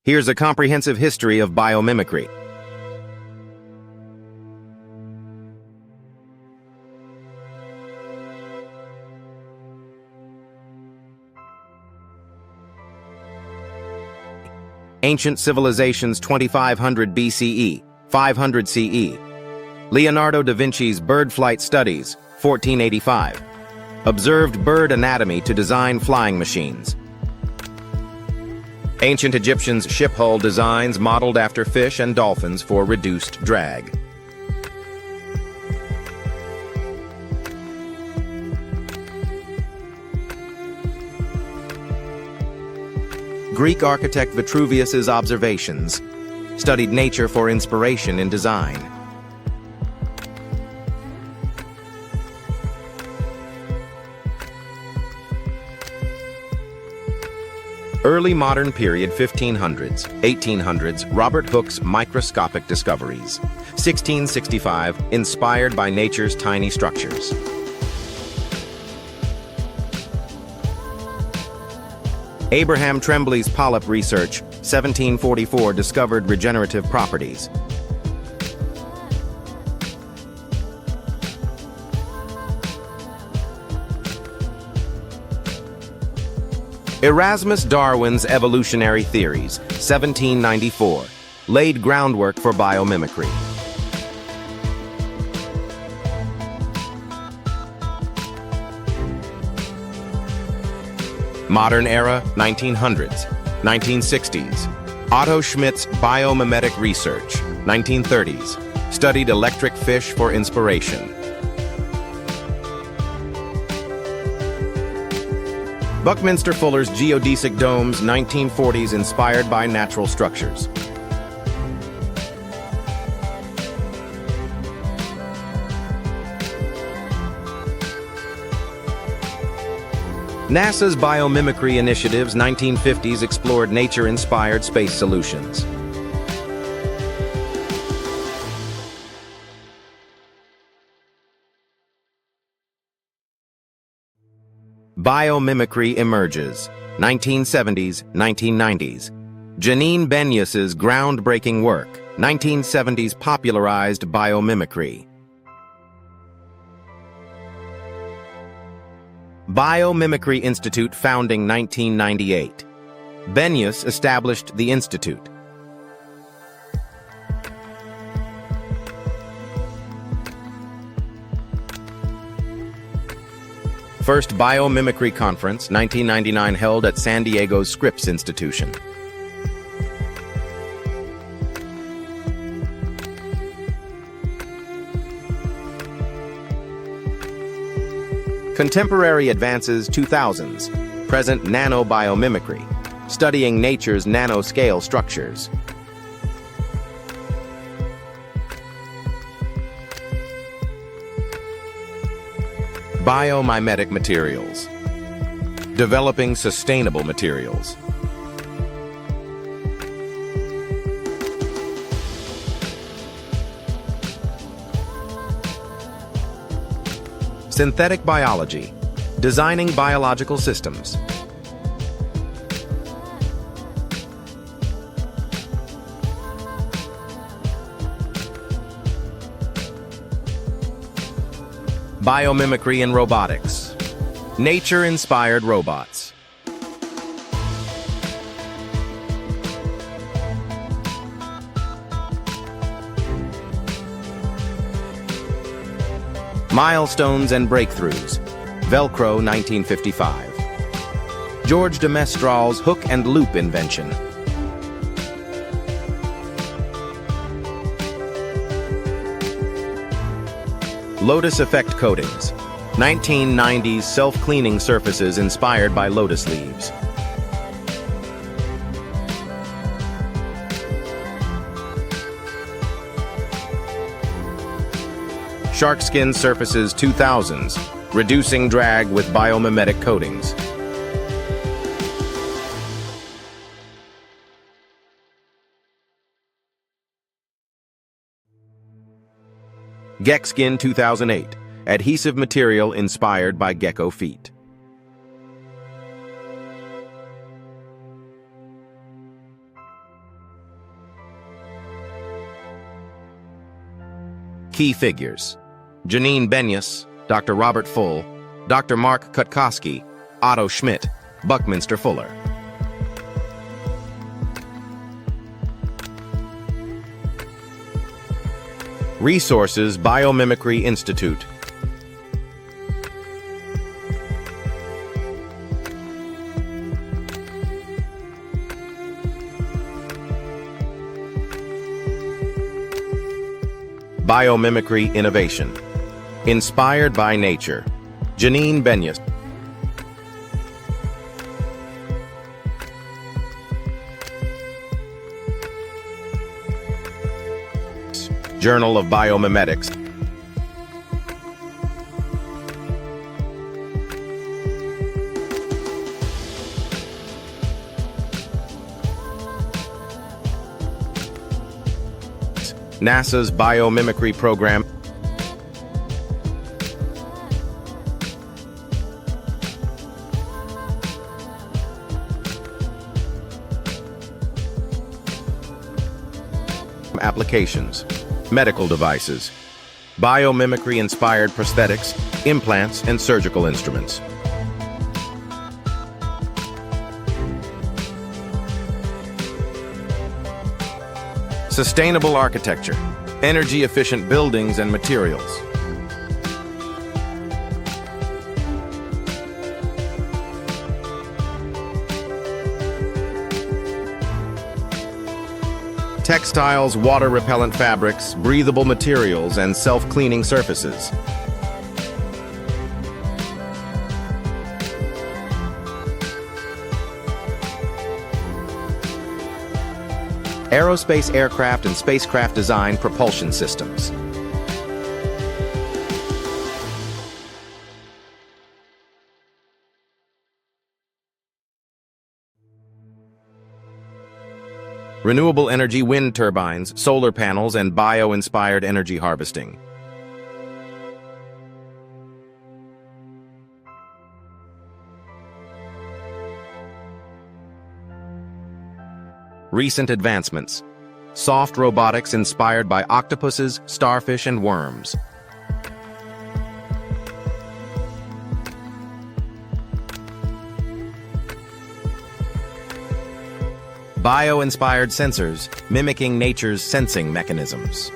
Here's a comprehensive history of biomimicry. Ancient civilizations 2500 BCE, 500 CE. Leonardo da Vinci's bird flight studies, 1485. Observed bird anatomy to design flying machines. Ancient Egyptians' ship hull designs modeled after fish and dolphins for reduced drag. Greek architect Vitruvius's observations studied nature for inspiration in design. Early modern period 1500s, 1800s, Robert Hooke's microscopic discoveries. 1665, inspired by nature's tiny structures. Abraham Tremblay's polyp research, 1744, discovered regenerative properties. Erasmus Darwin's evolutionary theories, 1794, laid groundwork for biomimicry. Modern era, 1900s, 1960s. Otto Schmidt's biomimetic research, 1930s, studied electric fish for inspiration. Buckminster Fuller's geodesic domes, 1940s, inspired by natural structures. NASA's biomimicry initiatives, 1950s, explored nature-inspired space solutions. Biomimicry emerges, 1970s, 1990s. Janine Benyus's groundbreaking work, 1970s, popularized biomimicry. Biomimicry Institute founding 1998. Benyus established the institute. First Biomimicry Conference, 1999, held at San Diego's Scripps Institution. Contemporary advances 2000s, present nanobiomimicry, studying nature's nanoscale structures. Biomimetic materials, developing sustainable materials. Synthetic biology, designing biological systems. Biomimicry and robotics, nature-inspired robots. Milestones and breakthroughs. Velcro, 1955. George de Mestral's hook and loop invention. Lotus effect coatings. 1990s self-cleaning surfaces inspired by lotus leaves. Shark skin surfaces 2000s, reducing drag with biomimetic coatings. Gek skin 2008, adhesive material inspired by gecko feet. Key figures: Janine Benyus, Dr. Robert Full, Dr. Mark Kutkoski, Otto Schmidt, Buckminster Fuller. Resources: Biomimicry Institute. Biomimicry Innovation. Inspired by Nature. Janine Benyus. Journal of Biomimetics. NASA's Biomimicry Program. Applications: medical devices, biomimicry-inspired prosthetics, implants, and surgical instruments. Sustainable architecture, energy-efficient buildings and materials. Textiles, water-repellent fabrics, breathable materials, and self-cleaning surfaces. Aerospace, aircraft, and spacecraft design propulsion systems. Renewable energy, wind turbines, solar panels, and bio-inspired energy harvesting. Recent advancements: soft robotics inspired by octopuses, starfish, and worms. Bio-inspired sensors, mimicking nature's sensing mechanisms.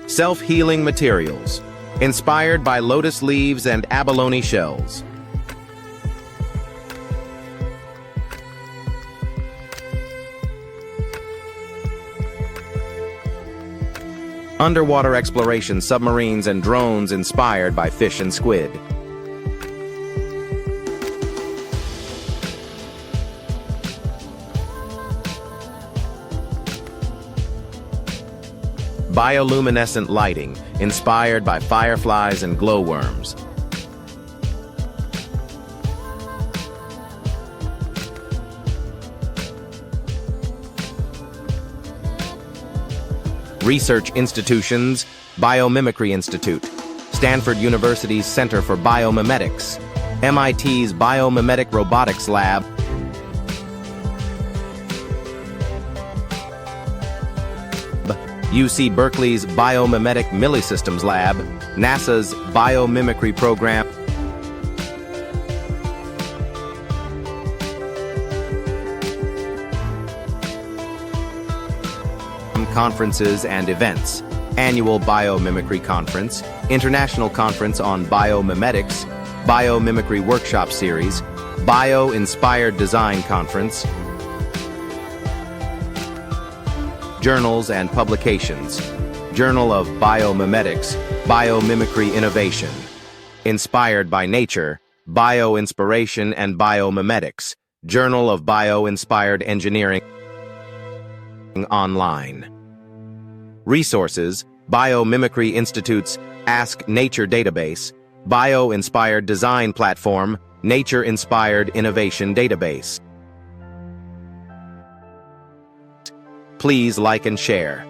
Self-healing materials, inspired by lotus leaves and abalone shells. Underwater exploration, submarines and drones inspired by fish and squid. Bioluminescent lighting, inspired by fireflies and glowworms. Research institutions: Biomimicry Institute, Stanford University's Center for Biomimetics, MIT's Biomimetic Robotics Lab, UC Berkeley's Biomimetic Millisystems Lab, NASA's Biomimicry Program, conferences and events: Annual Biomimicry Conference, International Conference on Biomimetics, Biomimicry Workshop Series, Bio-Inspired Design Conference. Journals and publications: Journal of Biomimetics, Biomimicry Innovation, Inspired by Nature, Bio-Inspiration and Biomimetics, Journal of Bio-Inspired Engineering Online. Resources: Biomimicry Institute's Ask Nature Database, Bio-Inspired Design Platform, Nature-Inspired Innovation Database. Please like and share.